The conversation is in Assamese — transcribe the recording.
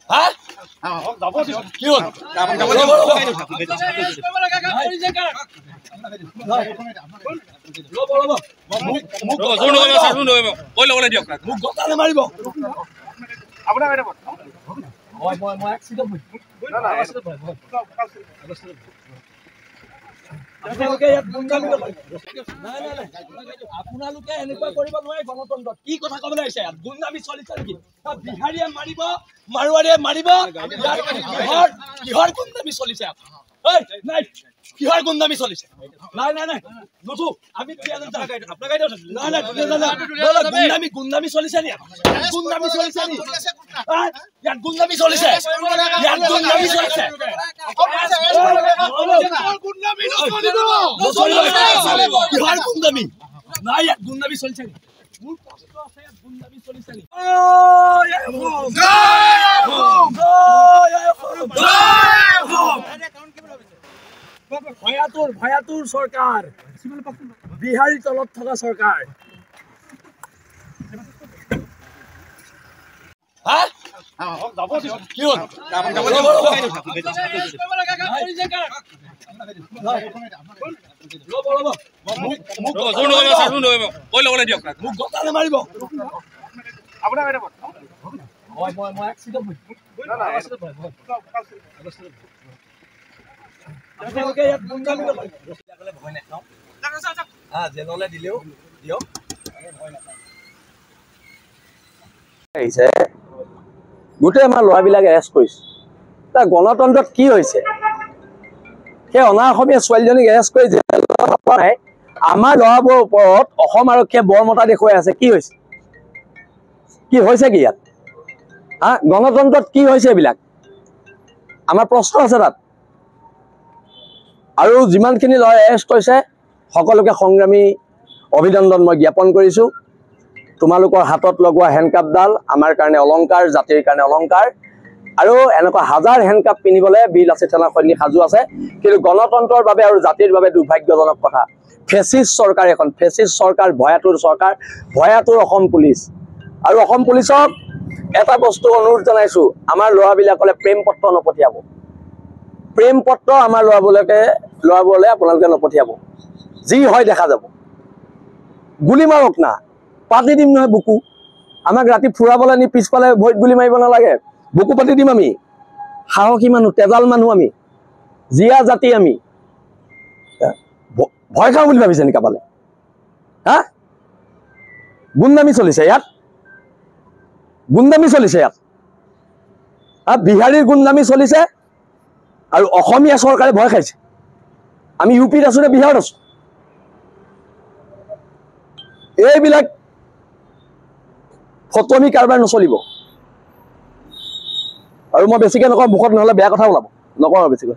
হ্যাঁ কি হল মাৰিব আপোনালোকে এনেকুৱা কৰিব নোৱাৰে গণতন্ত্ৰত কি কথা ক'বলৈ আহিছে গুণ্ডামি চলিছে নেকি বিহাৰীয়ে মাৰিব মাৰোৱাৰীয়ে মাৰিব কিহৰ গুণ্ডামি চলিছে নাই কিহৰ গুণ্ডামি চলিছে নাই নাই নাই নুঠো আমি গুণ্ডামি চলিছে নি গুণ্ডামি চলিছে নি ইয়াত গুণ্ডামি চলিছে ইয়াত গুণ্ডামি চলিছে কিহৰ গুণ্ডামি নাই ইয়াত গুণ্ডামি চলিছে নি গুণ্ডামি চলিছে নি ভয়াতুৰ চৰকাৰ বিহাৰী তলত থকা চৰকাৰ কি হল মাৰিব জেললৈ দিলেও দিয়ক গোটেই আমাৰ ল'ৰাবিলাক এৰেষ্ট কৰিছে তাৰ গণতন্ত্ৰত কি হৈছে সেই অনা অসমীয়া ছোৱালীজনীক এৰেষ্ট কৰি আমাৰ ল'ৰাবোৰৰ ওপৰত অসম আৰক্ষীয়ে বৰমতা দেখুৱাই আছে কি হৈছে কি ইয়াত গণতন্ত্ৰত কি হৈছে এইবিলাক আমাৰ প্ৰশ্ন আছে তাত আৰু যিমানখিনি ল'ৰা এৰেষ্ট হৈছে সকলোকে সংগ্ৰামী অভিনন্দন মই জ্ঞাপন কৰিছোঁ তোমালোকৰ হাতত লগোৱা হেণ্ডকাপডাল আমাৰ কাৰণে অলংকাৰ জাতিৰ কাৰণে অলংকাৰ আৰু এনেকুৱা হাজাৰ হেণ্ডকাপ পিন্ধিবলৈ বীৰ লাচিত সেনা সৈনিক সাজু আছে কিন্তু গণতন্ত্ৰৰ বাবে আৰু জাতিৰ বাবে দুৰ্ভাগ্যজনক কথা ফেচিষ্ট চৰকাৰ এখন ফেচিষ্ট চৰকাৰ ভয়াতুৰ অসম পুলিচ আৰু অসম পুলিচক এটা বস্তু অনুৰোধ জনাইছোঁ আমাৰ ল'ৰাবিলাকলে প্ৰেম পত্ৰ নপঠিয়াব প্ৰেম পত্ৰ আমাৰ ল'ৰাবোৰলৈ আপোনালোকে নপঠিয়াব যি হয় দেখা যাব গুলি মাৰক না পাতি দিম নহয় বুকু আমাক ৰাতি ফুৰাবলৈ নি পিছফালে ভৰিত গুলি মাৰিব নালাগে বুকু পাতি দিম আমি সাহসী মানুহ তেজাল মানুহ আমি জীয়া জাতি আমি ভয় খাওঁ বুলি ভাবিছে নেকি কাবালে গুণ্ডামি চলিছে ইয়াত বিহাৰীৰ গুণ্ডামি চলিছে আৰু অসমীয়া চৰকাৰে ভয় খাইছে আমি ইউপিত আছো নে বিহাৰত আছো এইবিলাক ফটমি কাৰবাৰ নচলিব আৰু মই বেছিকৈ নকওঁ মুখত নহ'লে বেয়া কথা ওলাব নকওঁ আৰু বেছিকৈ